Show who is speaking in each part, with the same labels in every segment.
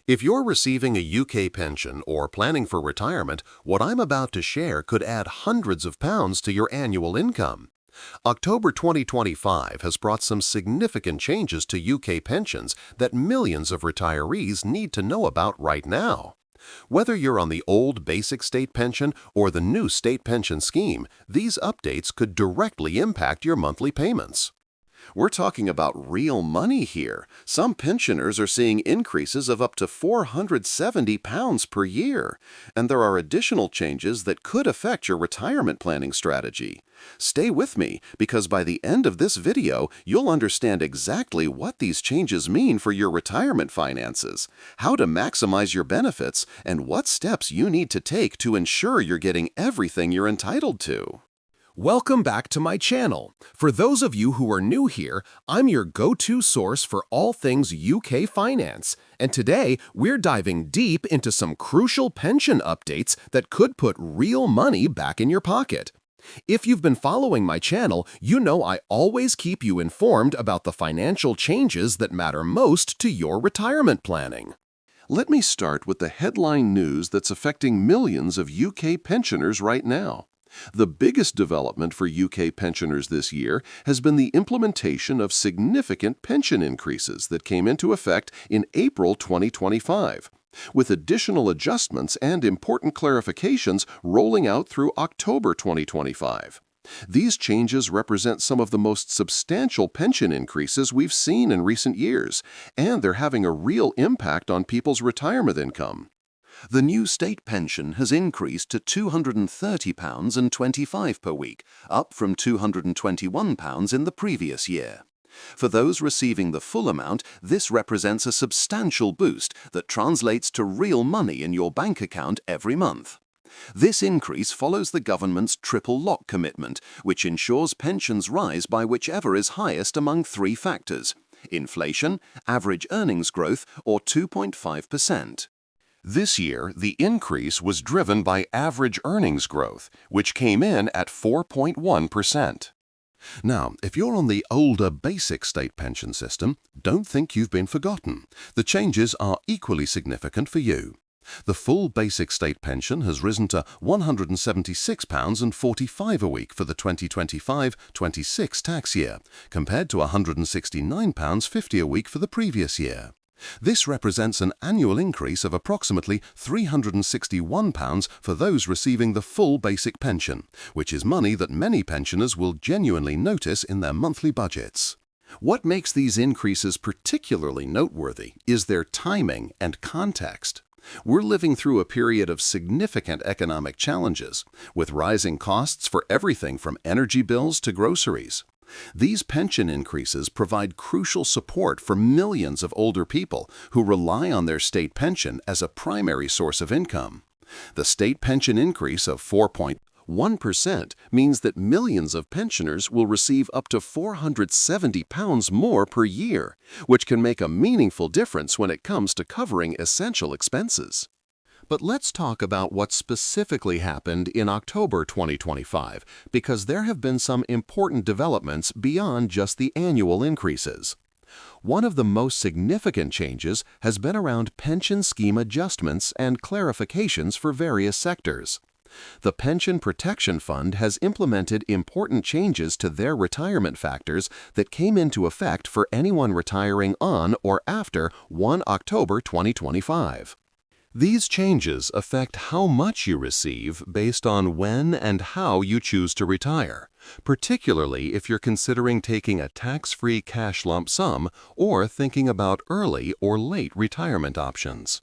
Speaker 1: If you're receiving a UK pension or planning for retirement, what I'm about to share could add hundreds of pounds to your annual income. October 2025 has brought some significant changes to UK pensions that millions of retirees need to know about right now. Whether you're on the old basic state pension or the new state pension scheme, these updates could directly impact your monthly payments. We're talking about real money here. Some pensioners are seeing increases of up to £470 per year, and there are additional changes that could affect your retirement planning strategy. Stay with me, because by the end of this video, you'll understand exactly what these changes mean for your retirement finances, how to maximize your benefits, and what steps you need to take to ensure you're getting everything you're entitled to.
Speaker 2: Welcome back to my channel. For those of you who are new here, I'm your go-to source for all things UK finance, and today we're diving deep into some crucial pension updates that could put real money back in your pocket. If you've been following my channel, you know I always keep you informed about the financial changes that matter most to your retirement planning.
Speaker 1: Let me start with the headline news that's affecting millions of UK pensioners right now. The biggest development for UK pensioners this year has been the implementation of significant pension increases that came into effect in April 2025, with additional adjustments and important clarifications rolling out through October 2025. These changes represent some of the most substantial pension increases we've seen in recent years, and they're having a real impact on people's retirement income. The new state pension has increased to £230.25 per week, up from £221 in the previous year. For those receiving the full amount, this represents a substantial boost that translates to real money in your bank account every month. This increase follows the government's triple lock commitment, which ensures pensions rise by whichever is highest among three factors: inflation, average earnings growth, or 2.5%. This year, the increase was driven by average earnings growth, which came in at 4.1%. Now, if you're on the older basic state pension system, don't think you've been forgotten. The changes are equally significant for you. The full basic state pension has risen to £176.45 a week for the 2025-26 tax year, compared to £169.50 a week for the previous year. This represents an annual increase of approximately £361 for those receiving the full basic pension, which is money that many pensioners will genuinely notice in their monthly budgets. What makes these increases particularly noteworthy is their timing and context. We're living through a period of significant economic challenges, with rising costs for everything from energy bills to groceries. These pension increases provide crucial support for millions of older people who rely on their state pension as a primary source of income. The state pension increase of 4.1% means that millions of pensioners will receive up to £470 more per year, which can make a meaningful difference when it comes to covering essential expenses. But let's talk about what specifically happened in October 2025, because there have been some important developments beyond just the annual increases. One of the most significant changes has been around pension scheme adjustments and clarifications for various sectors. The Pension Protection Fund has implemented important changes to their retirement factors that came into effect for anyone retiring on or after 1 October 2025. These changes affect how much you receive based on when and how you choose to retire, particularly if you're considering taking a tax-free cash lump sum or thinking about early or late retirement options.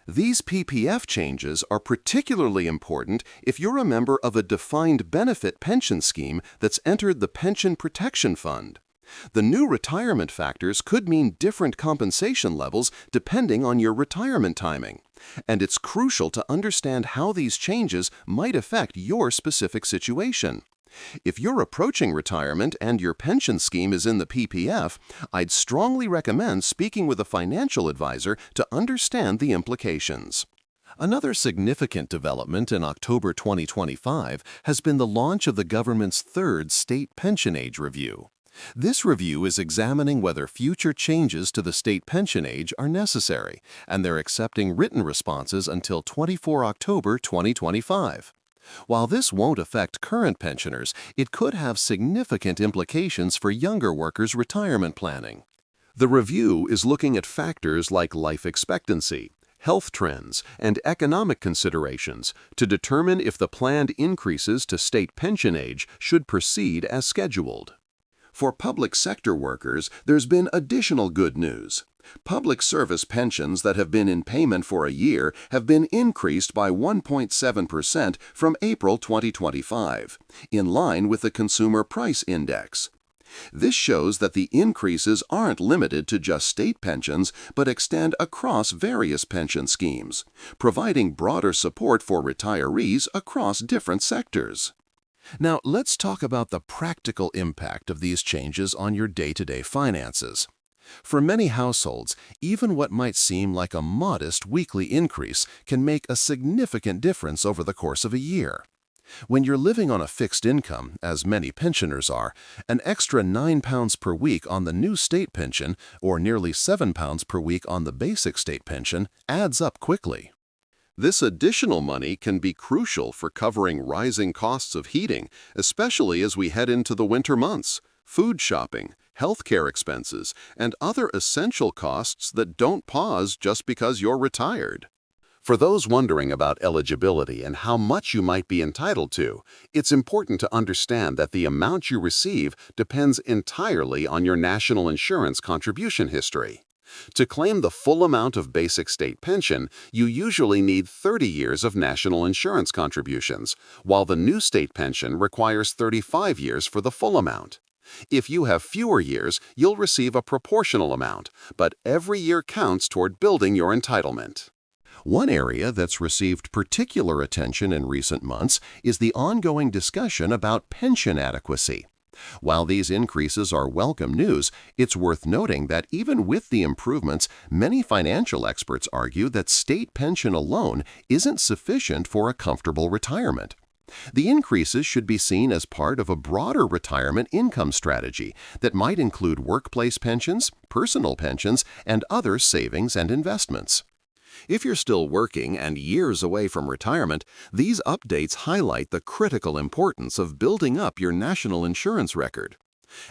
Speaker 1: These PPF changes are particularly important if you're a member of a defined benefit pension scheme that's entered the Pension Protection Fund. The new retirement factors could mean different compensation levels depending on your retirement timing, and it's crucial to understand how these changes might affect your specific situation. If you're approaching retirement and your pension scheme is in the PPF, I'd strongly recommend speaking with a financial advisor to understand the implications. Another significant development in October 2025 has been the launch of the government's third state pension age review.
Speaker 2: This review is examining whether future changes to the state pension age are necessary, and they're accepting written responses until 24 October 2025. While this won't affect current pensioners, it could have significant implications for younger workers' retirement planning. The review is looking at factors like life expectancy, health trends, and economic considerations to determine if the planned increases to state pension age should proceed as scheduled. For public sector workers, there's been additional good news. Public service pensions that have been in payment for a year have been increased by 1.7% from April 2025, in line with the Consumer Price Index. This shows that the increases aren't limited to just state pensions, but extend across various pension schemes, providing broader support for retirees across different sectors. Now, let's talk about the practical impact of these changes on your day-to-day finances. For many households, even what might seem like a modest weekly increase can make a significant difference over the course of a year. When you're living on a fixed income, as many pensioners are, an extra £9 per week on the new state pension or nearly £7 per week on the basic state pension adds up quickly. This additional money can be crucial for covering rising costs of heating, especially as we head into the winter months, food shopping, healthcare expenses, and other essential costs that don't pause just because you're retired. For those wondering about eligibility and how much you might be entitled to, it's important to understand that the amount you receive depends entirely on your national insurance contribution history. To claim the full amount of basic state pension, you usually need 30 years of national insurance contributions, while the new state pension requires 35 years for the full amount. If you have fewer years, you'll receive a proportional amount, but every year counts toward building your entitlement. One area that's received particular attention in recent months is the ongoing discussion about pension adequacy. While these increases are welcome news, it's worth noting that even with the improvements, many financial experts argue that state pension alone isn't sufficient for a comfortable retirement. The increases should be seen as part of a broader retirement income strategy that might include workplace pensions, personal pensions, and other savings and investments. If you're still working and years away from retirement, these updates highlight the critical importance of building up your national insurance record.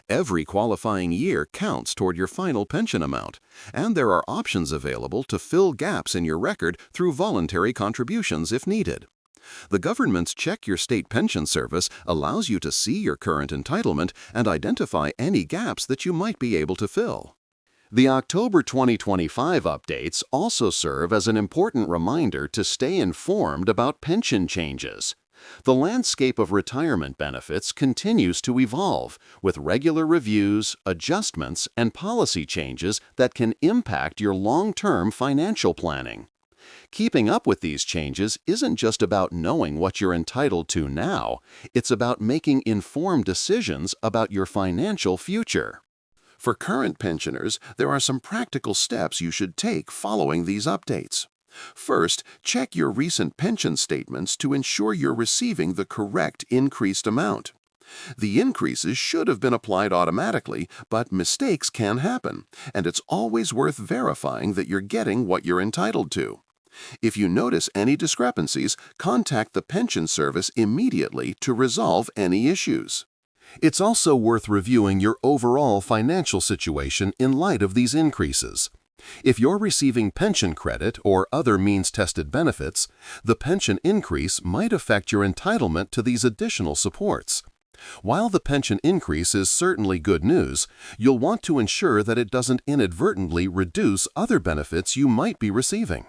Speaker 2: Every qualifying year counts toward your final pension amount, and there are options available to fill gaps in your record through voluntary contributions if needed. The government's Check Your State Pension Service allows you to see your current entitlement and identify any gaps that you might be able to fill. The October 2025 updates also serve as an important reminder to stay informed about pension changes. The landscape of retirement benefits continues to evolve, with regular reviews, adjustments, and policy changes that can impact your long-term financial planning. Keeping up with these changes isn't just about knowing what you're entitled to now, it's about making informed decisions about your financial future. For current pensioners, there are some practical steps you should take following these updates. First, check your recent pension statements to ensure you're receiving the correct increased amount. The increases should have been applied automatically, but mistakes can happen, and it's always worth verifying that you're getting what you're entitled to. If you notice any discrepancies, contact the pension service immediately to resolve any issues. It's also worth reviewing your overall financial situation in light of these increases. If you're receiving pension credit or other means-tested benefits, the pension increase might affect your entitlement to these additional supports. While the pension increase is certainly good news, you'll want to ensure that it doesn't inadvertently reduce other benefits you might be receiving.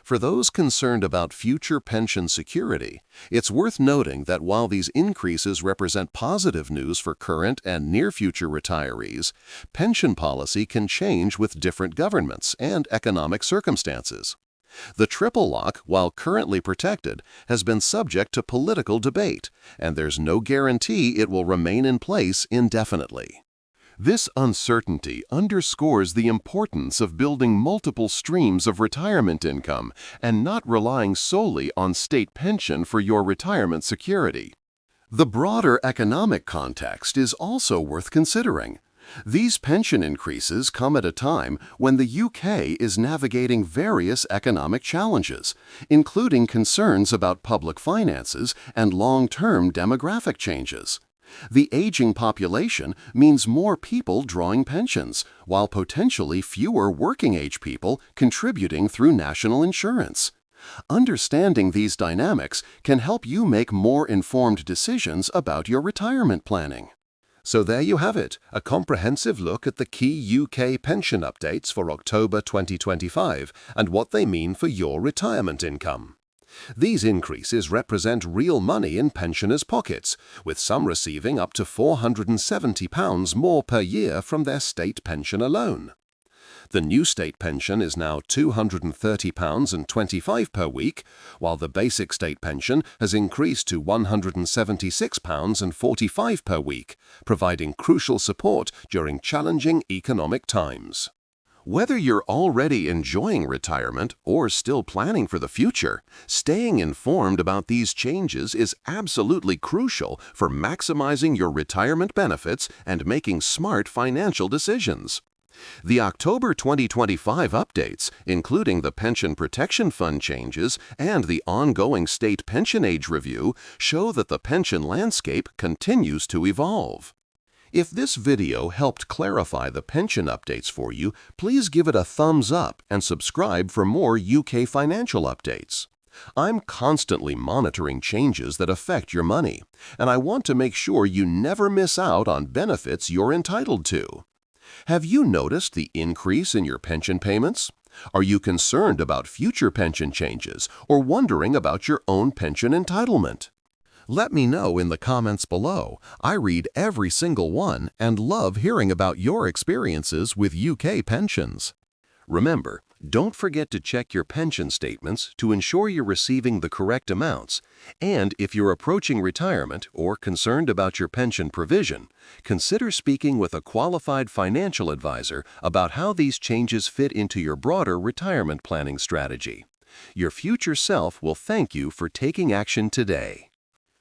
Speaker 2: For those concerned about future pension security, it's worth noting that while these increases represent positive news for current and near-future retirees, pension policy can change with different governments and economic circumstances. The triple lock, while currently protected, has been subject to political debate, and there's no guarantee it will remain in place indefinitely. This uncertainty underscores the importance of building multiple streams of retirement income and not relying solely on state pension for your retirement security. The broader economic context is also worth considering.
Speaker 1: These pension increases come at a time when the UK is navigating various economic challenges, including concerns about public finances and long-term demographic changes. The aging population means more people drawing pensions, while potentially fewer working-age people contributing through national insurance. Understanding these dynamics can help you make more informed decisions about your retirement planning.
Speaker 2: So there you have it, a comprehensive look at the key UK pension updates for October 2025 and what they mean for your retirement income. These increases represent real money in pensioners' pockets, with some receiving up to £470 more per year from their state pension alone. The new state pension is now £230.25 per week, while the basic state pension has increased to £176.45 per week, providing crucial support during challenging economic times.
Speaker 1: Whether you're already enjoying retirement or still planning for the future, staying informed about these changes is absolutely crucial for maximizing your retirement benefits and making smart financial decisions. The October 2025 updates, including the Pension Protection Fund changes and the ongoing state pension age review, show that the pension landscape continues to evolve. If this video helped clarify the pension updates for you, please give it a thumbs up and subscribe for more UK financial updates. I'm constantly monitoring changes that affect your money, and I want to make sure you never miss out on benefits you're entitled to. Have you noticed the increase in your pension payments? Are you concerned about future pension changes or wondering about your own pension entitlement? Let me know in the comments below. I read every single one and love hearing about your experiences with UK pensions. Remember, don't forget to check your pension statements to ensure you're receiving the correct amounts. And if you're approaching retirement or concerned about your pension provision, consider speaking with a qualified financial advisor about how these changes fit into your broader retirement planning strategy. Your future self will thank you for taking action today.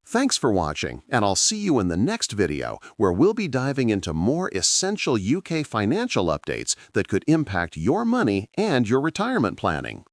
Speaker 1: Thanks for watching, and I'll see you in the next video where we'll be diving into more essential UK financial updates that could impact your money and your retirement planning.